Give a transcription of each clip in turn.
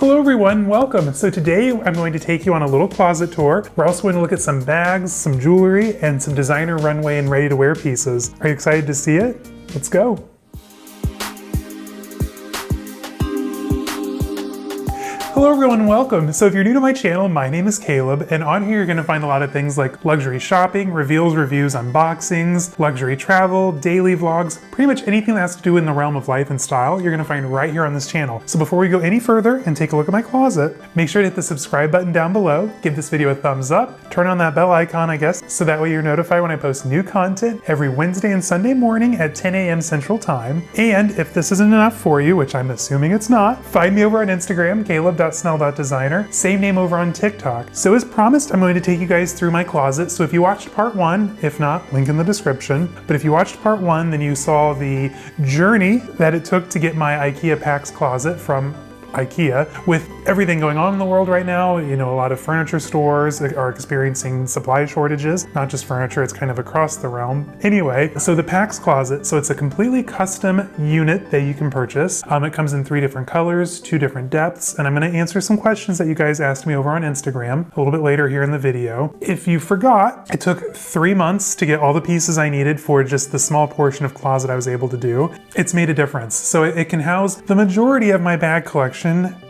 Hello everyone, welcome. So today I'm going to take you on a little closet tour. We're also going to look at some bags, some jewelry, and some designer runway and ready-to-wear pieces. Are you excited to see it? Let's go. Hello everyone, welcome. So if you're new to my channel, my name is Caleb, and on here you're going to find a lot of things like luxury shopping, reveals, reviews, unboxings, luxury travel, daily vlogs, pretty much anything that has to do in the realm of life and style, you're going to find right here on this channel. So before we go any further and take a look at my closet, make sure to hit the subscribe button down below, give this video a thumbs up, turn on that bell icon, I guess, so that way you're notified when I post new content every Wednesday and Sunday morning at 10 a.m. Central Time. And if this isn't enough for you, which I'm assuming it's not, find me over on Instagram, caleb.snell.designer, same name over on TikTok. So as promised, I'm going to take you guys through my closet. So if you watched part one, if not, link in the description. But if you watched part one, then you saw the journey that it took to get my IKEA PAX Closet from IKEA. With everything going on in the world right now, you know, a lot of furniture stores are experiencing supply shortages, not just furniture, it's kind of across the realm. Anyway, so the PAX Closet, so it's a completely custom unit that you can purchase. It comes in 3 different colors, 2 different depths, and I'm going to answer some questions that you guys asked me over on Instagram a little bit later here in the video. If you forgot, it took 3 months to get all the pieces I needed for just the small portion of closet I was able to do. It's made a difference. So it can house the majority of my bag collection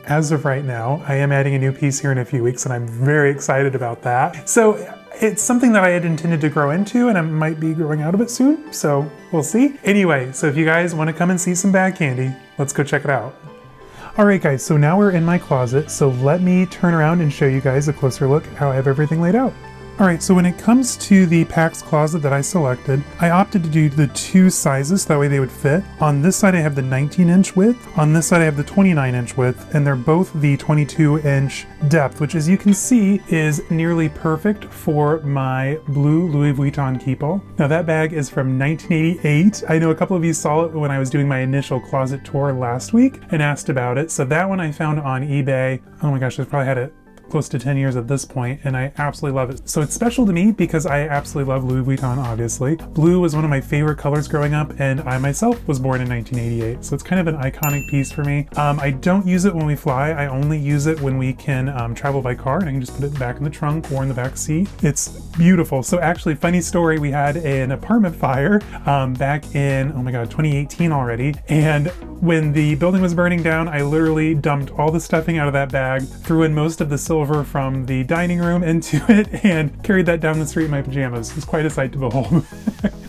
as of right now. I am adding a new piece here in a few weeks and I'm very excited about that. So it's something that I had intended to grow into and I might be growing out of it soon, so we'll see. Anyway, so if you guys want to come and see some bag candy, let's go check it out. Alright guys, so now we're in my closet, so let me turn around and show you guys a closer look at how I have everything laid out. Alright, so when it comes to the PAX Closet that I selected, I opted to do the 2 sizes, that way they would fit. On this side I have the 19-inch width, on this side I have the 29-inch width, and they're both the 22-inch depth, which as you can see is nearly perfect for my blue Louis Vuitton keepall. Now that bag is from 1988. I know a couple of you saw it when I was doing my initial closet tour last week and asked about it. So that one I found on eBay. Oh my gosh, I probably had it close to 10 years at this point, and I absolutely love it. So it's special to me because I absolutely love Louis Vuitton, obviously. Blue was one of my favorite colors growing up, and I myself was born in 1988, so it's kind of an iconic piece for me. I don't use it when we fly. I only use it when we can travel by car, and I can just put it back in the trunk or in the back seat. It's beautiful. So actually, funny story, we had an apartment fire back in, oh my god, 2018 already, and when the building was burning down, I literally dumped all the stuffing out of that bag, threw in most of the silver from the dining room into it, and carried that down the street in my pajamas. It was quite a sight to behold.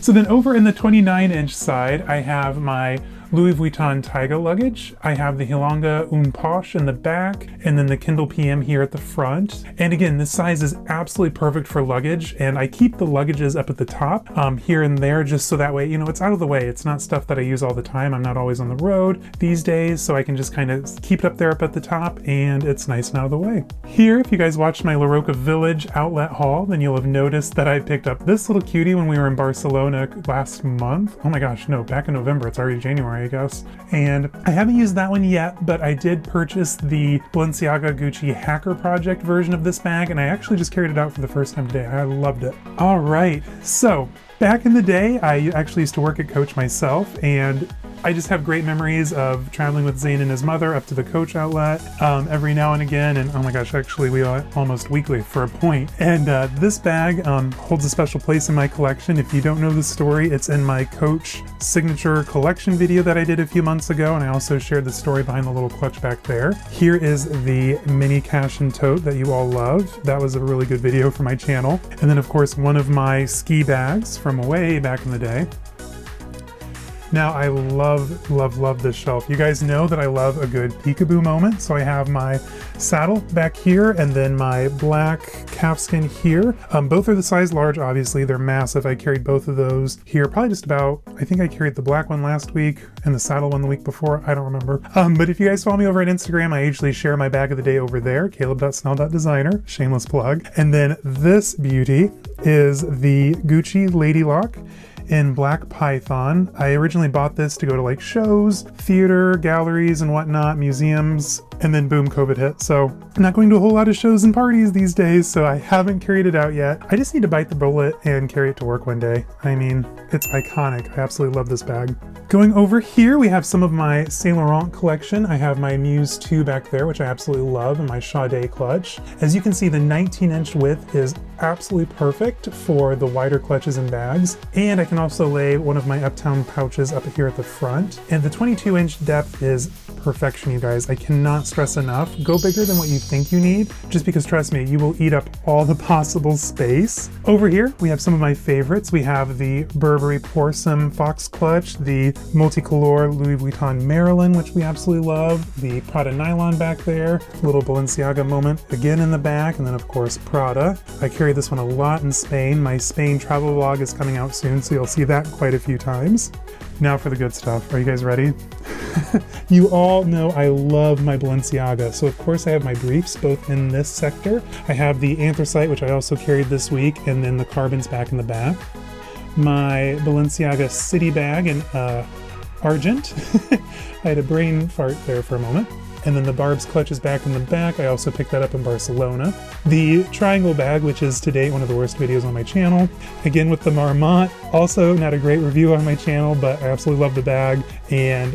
So then over in the 29-inch side, I have my Louis Vuitton Taiga luggage. I have the Hilonga Une Poche in the back, and then the Kindle PM here at the front. And again, this size is absolutely perfect for luggage, and I keep the luggages up at the top here and there, just so that way, you know, it's out of the way. It's not stuff that I use all the time. I'm not always on the road these days, so I can just kind of keep it up there up at the top, and it's nice and out of the way. Here, if you guys watched my La Roca Village outlet haul, then you'll have noticed that I picked up this little cutie when we were in Barcelona last month. Oh my gosh, no, back in November. It's already January, I guess. And I haven't used that one yet, but I did purchase the Balenciaga Gucci Hacker Project version of this bag, and I actually just carried it out for the first time today. I loved it. All right, so back in the day, I actually used to work at Coach myself, and I just have great memories of traveling with Zane and his mother up to the Coach outlet every now and again, and oh my gosh, actually we are almost weekly for a point. And this bag holds a special place in my collection. If you don't know the story, it's in my Coach signature collection video that I did a few months ago, and I also shared the story behind the little clutch back there. Here is the mini cash and tote that you all love. That was a really good video for my channel. And then of course one of my ski bags from way back in the day. Now I love, love, love this shelf. You guys know that I love a good peekaboo moment. So I have my saddle back here and then my black calfskin here. Both are the size large, obviously. They're massive. I carried both of those here. Probably just about, I think I carried the black one last week and the saddle one the week before. I don't remember. But if you guys follow me over on Instagram, I usually share my bag of the day over there, caleb.snell.designer, shameless plug. And then this beauty is the Gucci Lady Lock in black python. I originally bought this to go to like shows, theater, galleries and whatnot, museums, and then boom, COVID hit. So I'm not going to a whole lot of shows and parties these days, so I haven't carried it out yet. I just need to bite the bullet and carry it to work one day. I mean, it's iconic. I absolutely love this bag. Going over here, we have some of my Saint Laurent collection. I have my Muse 2 back there, which I absolutely love, and my Sade clutch. As you can see, the 19-inch width is absolutely perfect for the wider clutches and bags. And I can also lay one of my Uptown pouches up here at the front. And the 22-inch depth is perfection, you guys. I cannot stress enough. Go bigger than what you think you need, just because trust me, you will eat up all the possible space. Over here, we have some of my favorites. We have the Burberry Poursome Fox clutch, the multicolor Louis Vuitton Marilyn, which we absolutely love, the Prada nylon back there, little Balenciaga moment again in the back, and then of course Prada. I carry this one a lot in Spain. My Spain travel vlog is coming out soon, so you'll see that quite a few times. Now for the good stuff. Are you guys ready? You all know I love my Balenciaga, so of course I have my briefs both in this sector. I have the anthracite, which I also carried this week, and then the carbons back in the back. My Balenciaga city bag in argent. I had a brain fart there for a moment. And then the Barb's clutch is back in the back. I also picked that up in Barcelona. The triangle bag, which is to date one of the worst videos on my channel. Again with the Marmont, also not a great review on my channel, but I absolutely love the bag, and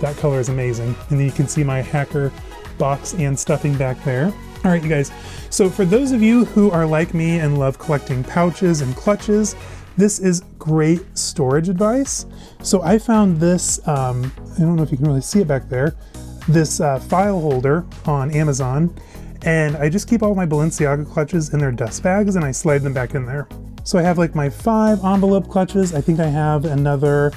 that color is amazing. And then you can see my hacker box and stuffing back there. All right, you guys. So for those of you who are like me and love collecting pouches and clutches, this is great storage advice. So I found this, I don't know if you can really see it back there, this file holder on Amazon, and I just keep all my Balenciaga clutches in their dust bags and I slide them back in there. So I have like my 5 envelope clutches. I think I have another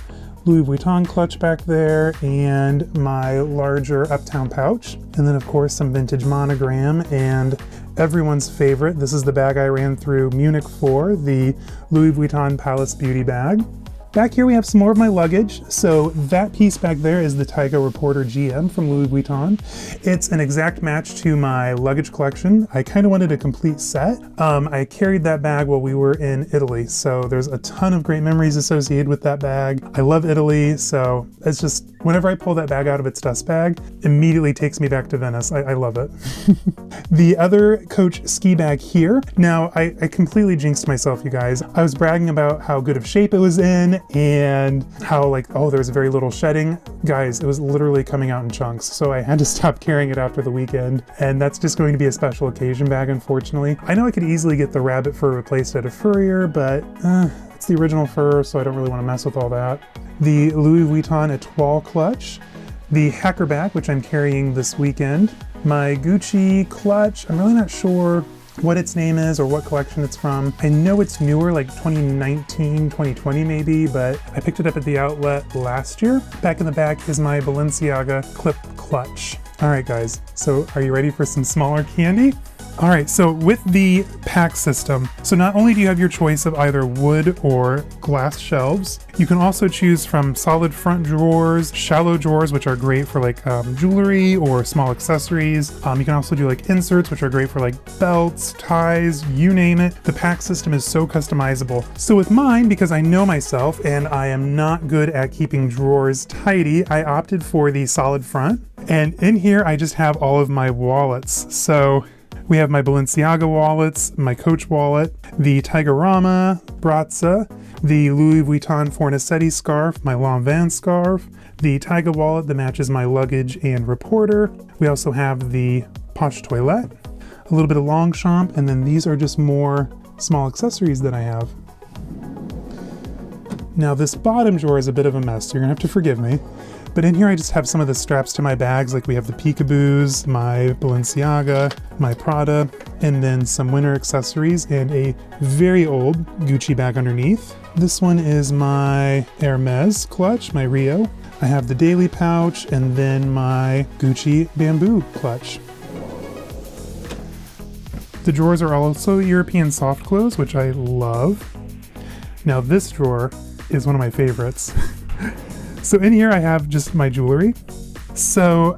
Louis Vuitton clutch back there and my larger Uptown pouch. And then of course some vintage monogram and everyone's favorite. This is the bag I ran through Munich for, the Louis Vuitton Palace Beauty bag. Back here we have some more of my luggage. So that piece back there is the Taiga Reporter GM from Louis Vuitton. It's an exact match to my luggage collection. I kind of wanted a complete set. I carried that bag while we were in Italy, so there's a ton of great memories associated with that bag. I love Italy, so it's just, whenever I pull that bag out of its dust bag, immediately takes me back to Venice. I love it. The other Coach ski bag here. Now, I completely jinxed myself, you guys. I was bragging about how good of shape it was in and how like, oh, there was very little shedding. Guys, it was literally coming out in chunks, so I had to stop carrying it after the weekend, and that's just going to be a special occasion bag, unfortunately. I know I could easily get the rabbit fur replaced at a furrier, but it's the original fur, so I don't really want to mess with all that. The Louis Vuitton Etoile clutch, the Hacker bag, which I'm carrying this weekend, my Gucci clutch. I'm really not sure what its name is or what collection it's from. I know it's newer, like 2019, 2020 maybe, but I picked it up at the outlet last year. Back in the back is my Balenciaga clip clutch. All right, guys, so are you ready for some smaller candy? All right, so with the PAX system, so not only do you have your choice of either wood or glass shelves, you can also choose from solid front drawers, shallow drawers, which are great for like jewelry or small accessories. You can also do like inserts, which are great for like belts, ties, you name it. The PAX system is so customizable. So with mine, because I know myself and I am not good at keeping drawers tidy, I opted for the solid front. And in here, I just have all of my wallets. So we have my Balenciaga wallets, my Coach wallet, the Tigerama Brazza, the Louis Vuitton Fornasetti scarf, my Lanvin scarf, the Taiga wallet that matches my luggage and reporter. We also have the Poche Toilette, a little bit of Longchamp, and then these are just more small accessories that I have. Now this bottom drawer is a bit of a mess, so you're gonna have to forgive me. But in here I just have some of the straps to my bags, like we have the peekaboos, my Balenciaga, my Prada, and then some winter accessories and a very old Gucci bag underneath. This one is my Hermès clutch, my Rio. I have the daily pouch and then my Gucci bamboo clutch. The drawers are also European soft close, which I love. Now this drawer is one of my favorites. So in here I have just my jewelry. So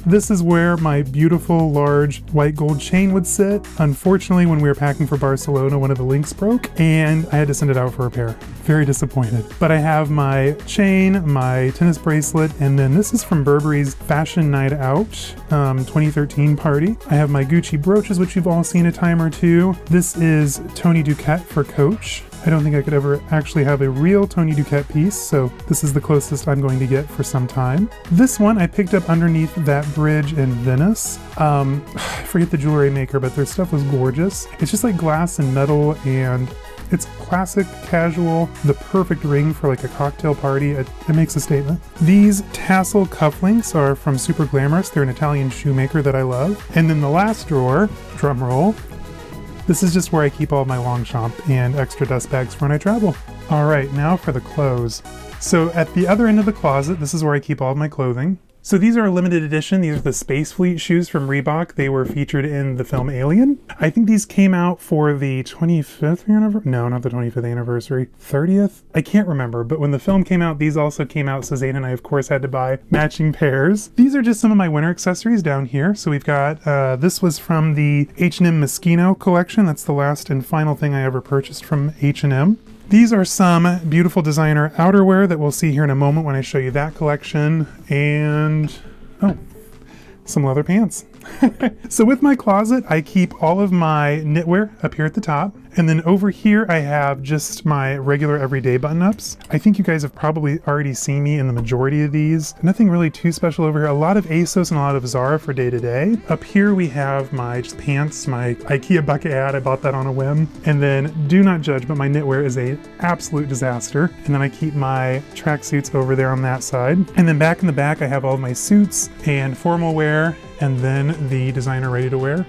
This is where my beautiful large white gold chain would sit. Unfortunately, when we were packing for Barcelona, one of the links broke and I had to send it out for repair. Very disappointed. But I have my chain, my tennis bracelet, and then this is from Burberry's Fashion Night Out 2013 party. I have my Gucci brooches, which you've all seen a time or two. This is Tony Duquette for Coach. I don't think I could ever actually have a real Tony Duquette piece, so this is the closest I'm going to get for some time. This one I picked up underneath that bridge in Venice. I forget the jewelry maker, but their stuff was gorgeous. It's just like glass and metal, and it's classic, casual, the perfect ring for like a cocktail party. It makes a statement. These tassel cufflinks are from Super Glamorous. They're an Italian shoemaker that I love. And then the last drawer, drum roll, this is just where I keep all my Longchamp and extra dust bags for when I travel. All right, now for the clothes. So at the other end of the closet, this is where I keep all of my clothing. So these are a limited edition. These are the Space Fleet shoes from Reebok. They were featured in the film Alien. I think these came out for the 25th anniversary. No, not the 25th anniversary. 30th? I can't remember. But when the film came out, these also came out. So Zane and I, of course, had to buy matching pairs. These are just some of my winter accessories down here. So we've got, this was from the H&M Moschino collection. That's the last and final thing I ever purchased from H&M. These are some beautiful designer outerwear that we'll see here in a moment when I show you that collection. And, oh, some leather pants. So with my closet, I keep all of my knitwear up here at the top. And then over here, I have just my regular everyday button-ups. I think you guys have probably already seen me in the majority of these. Nothing really too special over here. A lot of ASOS and a lot of Zara for day-to-day. Up here, we have my just pants, my IKEA bucket ad. I bought that on a whim. And then, do not judge, but my knitwear is an absolute disaster. And then I keep my tracksuits over there on that side. And then back in the back, I have all of my suits and formal wear, and then the designer ready-to-wear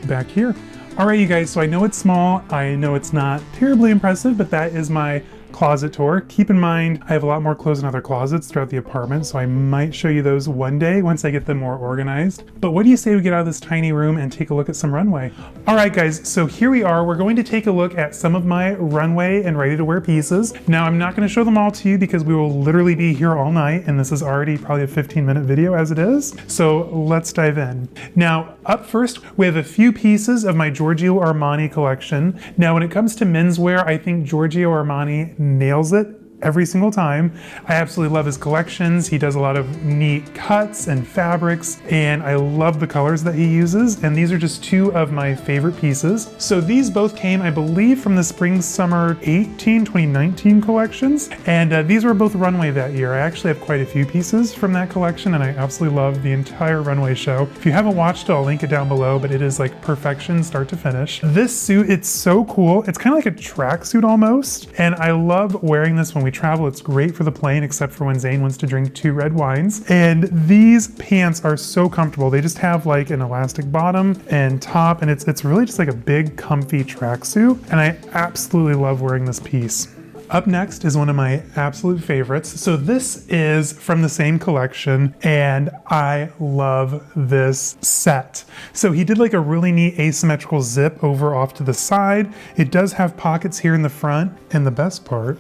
back here. All right, you guys, so I know it's small. I know it's not terribly impressive, but that is my closet tour. Keep in mind, I have a lot more clothes in other closets throughout the apartment, so I might show you those one day once I get them more organized. But what do you say we get out of this tiny room and take a look at some runway? All right, guys, so here we are. We're going to take a look at some of my runway and ready-to-wear pieces. Now, I'm not going to show them all to you because we will literally be here all night, and this is already probably a 15-minute video as it is. So let's dive in. Now, up first, we have a few pieces of my Giorgio Armani collection. Now, when it comes to menswear, I think Giorgio Armani nails it every single time. I absolutely love his collections. He does a lot of neat cuts and fabrics, and I love the colors that he uses. And these are just two of my favorite pieces. So these both came, I believe, from the Spring Summer 2019 collections. And these were both runway that year. I actually have quite a few pieces from that collection, and I absolutely love the entire runway show. If you haven't watched it, I'll link it down below, but it is like perfection start to finish. This suit, it's so cool. It's kind of like a tracksuit almost. And I love wearing this when we travel. It's great for the plane, except for when Zane wants to drink 2 red wines. And these pants are so comfortable. They just have like an elastic bottom and top, and it's really just like a big comfy tracksuit. And I absolutely love wearing this piece. Up next is one of my absolute favorites. So this is from the same collection, and I love this set. So he did like a really neat asymmetrical zip over off to the side. It does have pockets here in the front, and the best part,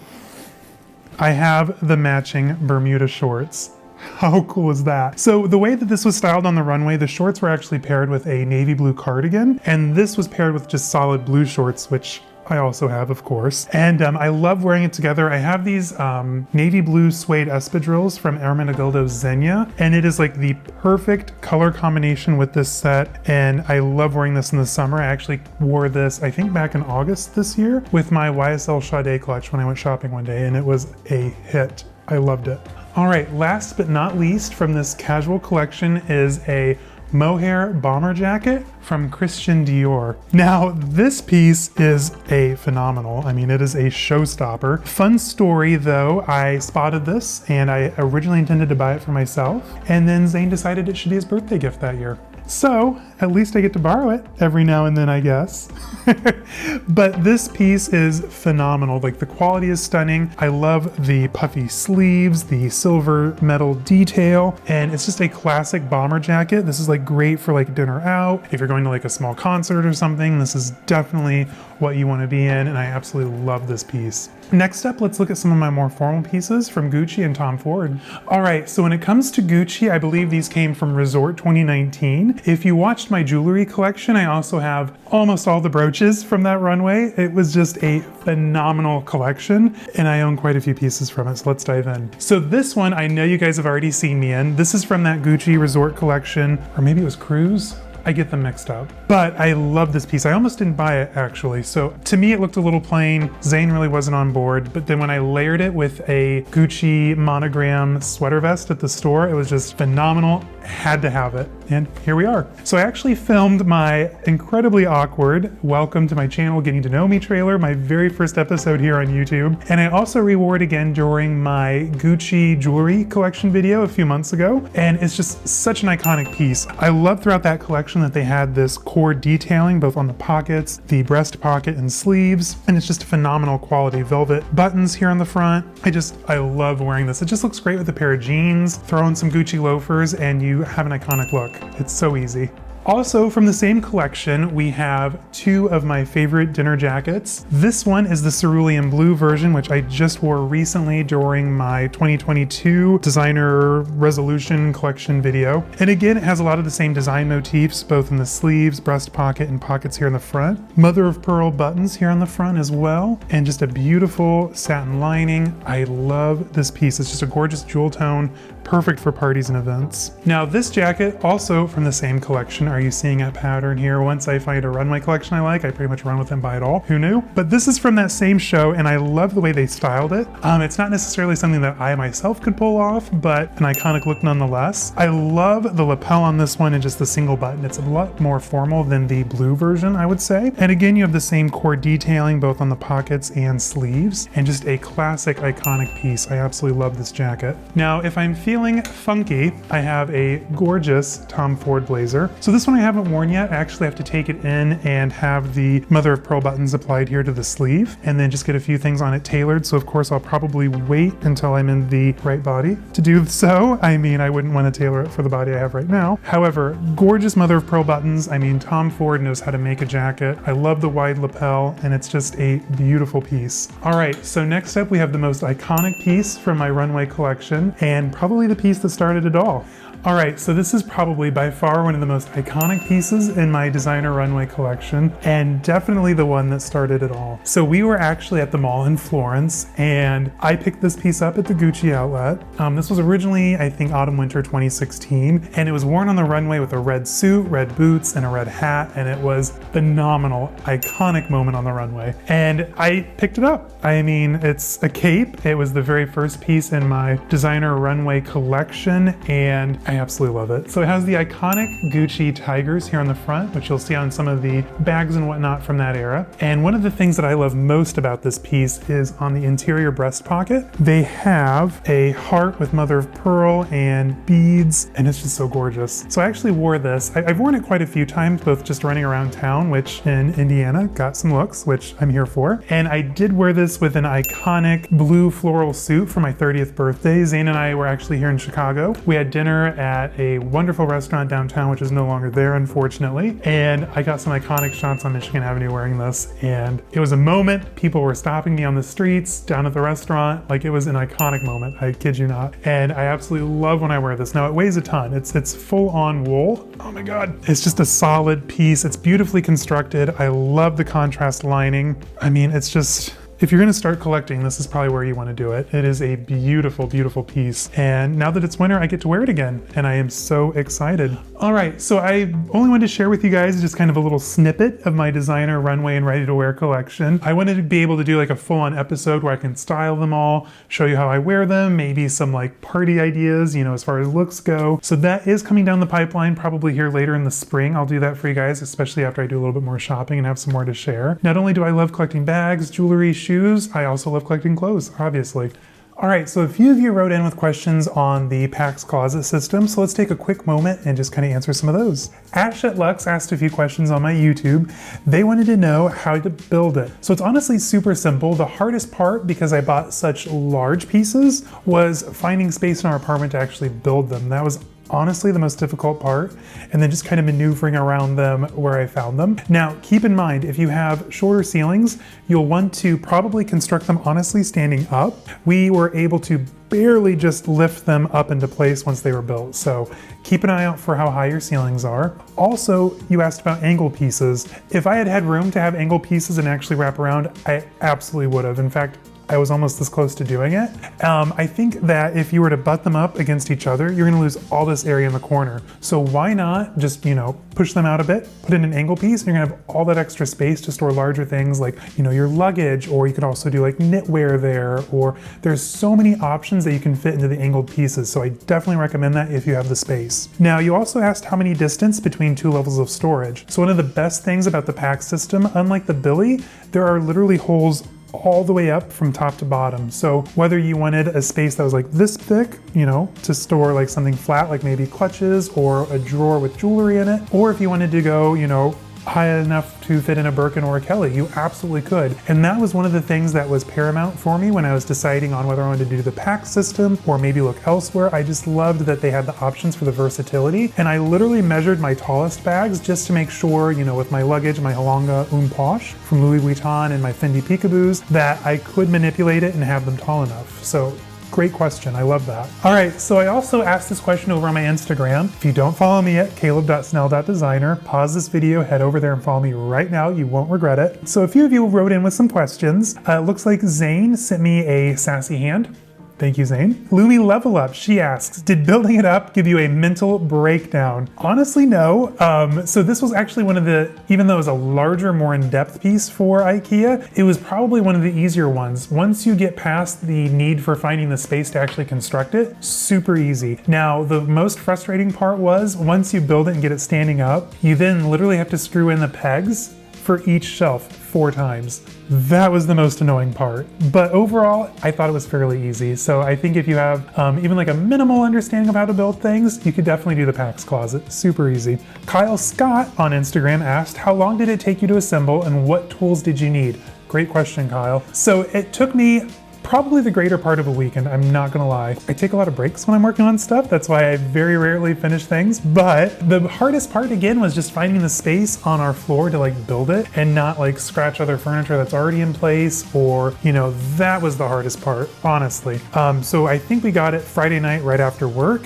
I have the matching Bermuda shorts. How cool is that? So the way that this was styled on the runway, the shorts were actually paired with a navy blue cardigan, and this was paired with just solid blue shorts, which I also have, of course. And I love wearing it together. I have these navy blue suede espadrilles from Ermenegildo Zegna, and it is like the perfect color combination with this set. And I love wearing this in the summer. I actually wore this, I think back in August this year with my YSL Sade clutch when I went shopping one day, and it was a hit. I loved it. All right, last but not least from this casual collection is a mohair bomber jacket from Christian Dior. Now, this piece is a phenomenal. I mean, it is a showstopper. Fun story though, I spotted this and I originally intended to buy it for myself, and then Zane decided it should be his birthday gift that year. So at least I get to borrow it every now and then, I guess. But this piece is phenomenal. Like, the quality is stunning. I love the puffy sleeves, the silver metal detail, and it's just a classic bomber jacket. This is like great for like dinner out. If you're going to like a small concert or something, this is definitely what you want to be in, and I absolutely love this piece. Next up, let's look at some of my more formal pieces from Gucci and Tom Ford. All right, so when it comes to Gucci, I believe these came from Resort 2019. If you watched my jewelry collection, I also have almost all the brooches from that runway. It was just a phenomenal collection, and I own quite a few pieces from it, so let's dive in. So this one, I know you guys have already seen me in. This is from that Gucci Resort collection, or maybe it was Cruise. I get them mixed up. But I love this piece. I almost didn't buy it actually. So to me, it looked a little plain. Zane really wasn't on board. But then when I layered it with a Gucci monogram sweater vest at the store, it was just phenomenal. Had to have it. And here we are. So I actually filmed my incredibly awkward Welcome to My Channel Getting to Know Me trailer, my very first episode here on YouTube. And I also rewore it again during my Gucci jewelry collection video a few months ago. And it's just such an iconic piece. I love throughout that collection that they had this core detailing both on the pockets, the breast pocket and sleeves, and it's just a phenomenal quality. Velvet buttons here on the front. I love wearing this. It just looks great with a pair of jeans, throw in some Gucci loafers, and you have an iconic look. It's so easy. Also from the same collection, we have two of my favorite dinner jackets. This one is the cerulean blue version, which I just wore recently during my 2022 designer resolution collection video. And again, it has a lot of the same design motifs, both in the sleeves, breast pocket, and pockets here in the front. Mother of pearl buttons here on the front as well. And just a beautiful satin lining. I love this piece. It's just a gorgeous jewel tone, perfect for parties and events. Now this jacket, also from the same collection. Are you seeing a pattern here? Once I find a runway collection I like, I pretty much run with and buy it all. Who knew? But this is from that same show, and I love the way they styled it. It's not necessarily something that I myself could pull off, but an iconic look nonetheless. I love the lapel on this one and just the single button. It's a lot more formal than the blue version, I would say. And again, you have the same core detailing both on the pockets and sleeves, and just a classic iconic piece. I absolutely love this jacket. Now, if I'm feeling funky, I have a gorgeous Tom Ford blazer. So this one I haven't worn yet. I actually have to take it in and have the mother of pearl buttons applied here to the sleeve, and then just get a few things on it tailored. So of course I'll probably wait until I'm in the right body to do so. I mean, I wouldn't want to tailor it for the body I have right now. However, gorgeous mother of pearl buttons. I mean, Tom Ford knows how to make a jacket. I love the wide lapel, and it's just a beautiful piece. All right, so next up we have the most iconic piece from my runway collection, and probably the piece that started it all. All right, so this is probably by far one of the most iconic pieces in my designer runway collection, and definitely the one that started it all. So we were actually at the mall in Florence, and I picked this piece up at the Gucci outlet. This was originally, I think, autumn-winter 2016, and it was worn on the runway with a red suit, red boots, and a red hat, and it was phenomenal, iconic moment on the runway. And I picked it up. I mean, it's a cape. It was the very first piece in my designer runway collection, and I absolutely love it. So it has the iconic Gucci tigers here on the front, which you'll see on some of the bags and whatnot from that era. And one of the things that I love most about this piece is on the interior breast pocket, they have a heart with mother of pearl and beads, and it's just so gorgeous. So I actually wore this. I've worn it quite a few times, both just running around town, which in Indiana got some looks, which I'm here for. And I did wear this with an iconic blue floral suit for my 30th birthday. Zane and I were actually here in Chicago. We had dinner at a wonderful restaurant downtown, which is no longer there, unfortunately. And I got some iconic shots on Michigan Avenue wearing this. And it was a moment. People were stopping me on the streets, down at the restaurant. Like, it was an iconic moment, I kid you not. And I absolutely love when I wear this. Now, it weighs a ton. It's full on wool. Oh my God. It's just a solid piece. It's beautifully constructed. I love the contrast lining. I mean, it's just, if you're gonna start collecting, this is probably where you wanna do it. It is a beautiful, beautiful piece. And now that it's winter, I get to wear it again, and I am so excited. All right, so I only wanted to share with you guys just kind of a little snippet of my designer runway and ready to wear collection. I wanted to be able to do like a full-on episode where I can style them all, show you how I wear them, maybe some like party ideas, you know, as far as looks go. So that is coming down the pipeline probably here later in the spring. I'll do that for you guys, especially after I do a little bit more shopping and have some more to share. Not only do I love collecting bags, jewelry, shoes, I also love collecting clothes, obviously. All right, so a few of you wrote in with questions on the PAX Closet system, so let's take a quick moment and just kind of answer some of those. Lux asked a few questions on my YouTube. They wanted to know how to build it. So it's honestly super simple. The hardest part, because I bought such large pieces, was finding space in our apartment to actually build them. That was honestly the most difficult part, and then just kind of maneuvering around them where I found them. Now, keep in mind, if you have shorter ceilings, you'll want to probably construct them honestly standing up. We were able to barely just lift them up into place once they were built, so keep an eye out for how high your ceilings are. Also, you asked about angle pieces. If I had had room to have angle pieces and actually wrap around, I absolutely would have. In fact, I was almost this close to doing it. I think that if you were to butt them up against each other, you're gonna lose all this area in the corner. So why not just, push them out a bit, put in an angle piece, and you're gonna have all that extra space to store larger things like, your luggage, or you could also do like knitwear there, or there's so many options that you can fit into the angled pieces. So I definitely recommend that if you have the space. Now, you also asked how many distance between two levels of storage. So one of the best things about the PAX system, unlike the Billy, there are literally holes all the way up from top to bottom. So whether you wanted a space that was like this thick, to store like something flat, like maybe clutches or a drawer with jewelry in it, or if you wanted to go, high enough to fit in a Birkin or a Kelly, you absolutely could. And that was one of the things that was paramount for me when I was deciding on whether I wanted to do the PAX system or maybe look elsewhere. I just loved that they had the options for the versatility. And I literally measured my tallest bags just to make sure, with my luggage, my Halonga Une Poche from Louis Vuitton and my Fendi Peekaboos, that I could manipulate it and have them tall enough. So great question, I love that. All right, so I also asked this question over on my Instagram. If you don't follow me at caleb.snell.designer, pause this video, head over there and follow me right now, you won't regret it. So a few of you wrote in with some questions. It looks like Zane sent me a sassy hand. Thank you, Zane. Louis Level Up, she asks, did building it up give you a mental breakdown? Honestly, no. So this was actually one of the, even though it was a larger, more in-depth piece for IKEA, it was probably one of the easier ones. Once you get past the need for finding the space to actually construct it, super easy. Now, the most frustrating part was once you build it and get it standing up, you then literally have to screw in the pegs for each shelf 4 times. That was the most annoying part. But overall, I thought it was fairly easy. So I think if you have even like a minimal understanding of how to build things, you could definitely do the PAX Closet. Super easy. Kyle Scott on Instagram asked, how long did it take you to assemble and what tools did you need? Great question, Kyle. So it took me probably the greater part of a weekend, I'm not gonna lie. I take a lot of breaks when I'm working on stuff, that's why I very rarely finish things, but the hardest part again was just finding the space on our floor to like build it and not like scratch other furniture that's already in place, or that was the hardest part, honestly. So I think we got it Friday night right after work.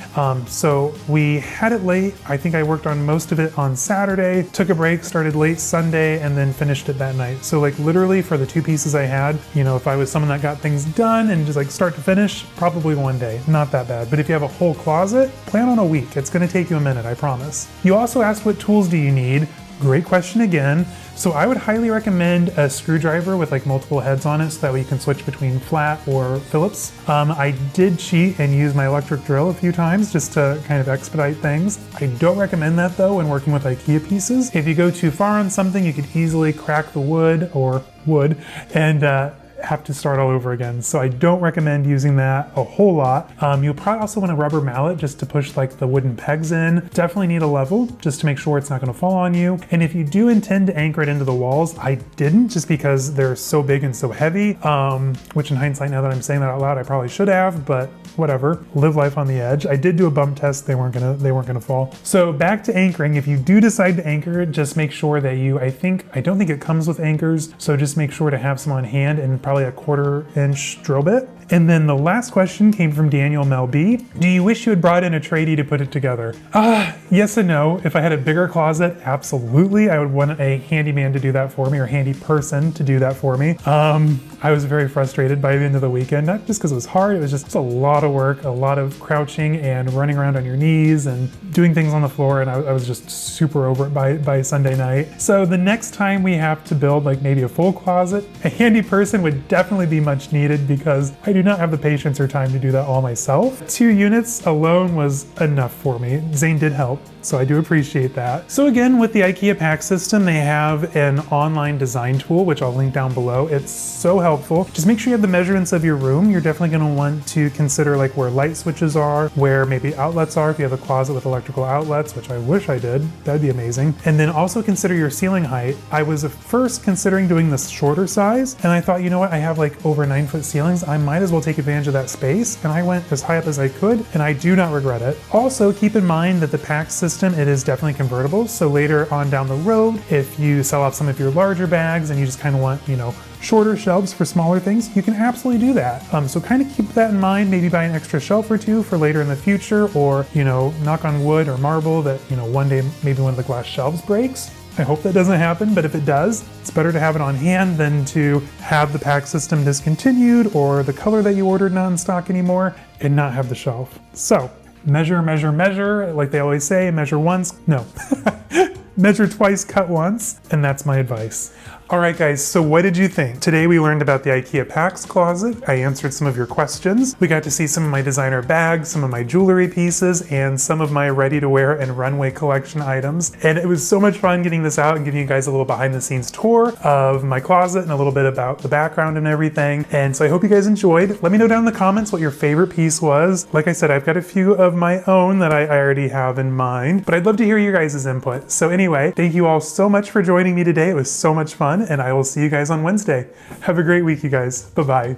So we had it late. I think I worked on most of it on Saturday, took a break, started late Sunday, and then finished it that night. So like literally for the 2 pieces I had, if I was someone that got things done and just like start to finish, probably one day, not that bad. But if you have a whole closet, plan on a week. It's gonna take you a minute, I promise. You also asked what tools do you need? Great question again. So I would highly recommend a screwdriver with like multiple heads on it so that way you can switch between flat or Phillips. I did cheat and use my electric drill a few times just to kind of expedite things. I don't recommend that though when working with IKEA pieces. If you go too far on something, you could easily crack the wood and have to start all over again. So I don't recommend using that a whole lot. You'll probably also want a rubber mallet just to push like the wooden pegs in. Definitely need a level just to make sure it's not gonna fall on you. And if you do intend to anchor it into the walls, I didn't just because they're so big and so heavy, which in hindsight, now that I'm saying that out loud, I probably should have, but whatever, live life on the edge. I did do a bump test, they weren't gonna fall. So back to anchoring, if you do decide to anchor it, just make sure that you, I don't think it comes with anchors, so just make sure to have some on hand and probably a 1/4 inch drill bit. And then the last question came from Daniel Mel B. Do you wish you had brought in a tradie to put it together? Yes and no. If I had a bigger closet, absolutely. I would want a handyman to do that for me, or handy person to do that for me. I was very frustrated by the end of the weekend, not just because it was hard, it was just a lot of work, a lot of crouching and running around on your knees and doing things on the floor, and I was just super over it by Sunday night. So the next time we have to build like maybe a full closet, a handy person would definitely be much needed because I do not have the patience or time to do that all myself. 2 units alone was enough for me. Zane did help. So I do appreciate that. So again, with the IKEA PAX system, they have an online design tool, which I'll link down below. It's so helpful. Just make sure you have the measurements of your room. You're definitely going to want to consider like where light switches are, where maybe outlets are if you have a closet with electrical outlets, which I wish I did. That'd be amazing. And then also consider your ceiling height. I was first considering doing the shorter size, and I thought, you know what, I have like over 9-foot ceilings. I might as well take advantage of that space. And I went as high up as I could, and I do not regret it. Also, keep in mind that the PAX system, it is definitely convertible. So later on down the road, if you sell off some of your larger bags and you just kind of want, you know, shorter shelves for smaller things, you can absolutely do that. So kind of keep that in mind, maybe buy an extra shelf or two for later in the future, or, you know, knock on wood or marble that, you know, one day maybe one of the glass shelves breaks. I hope that doesn't happen, but if it does, it's better to have it on hand than to have the PAX system discontinued or the color that you ordered not in stock anymore and not have the shelf. So measure, measure, measure, like they always say, measure once, no. Measure twice, cut once, and that's my advice. All right, guys, so what did you think? Today we learned about the IKEA PAX Closet. I answered some of your questions. We got to see some of my designer bags, some of my jewelry pieces, and some of my ready-to-wear and runway collection items. And it was so much fun getting this out and giving you guys a little behind-the-scenes tour of my closet and a little bit about the background and everything. And so I hope you guys enjoyed. Let me know down in the comments what your favorite piece was. Like I said, I've got a few of my own that I already have in mind, but I'd love to hear your guys' input. So anyway, thank you all so much for joining me today. It was so much fun, and I will see you guys on Wednesday. Have a great week, you guys. Bye-bye.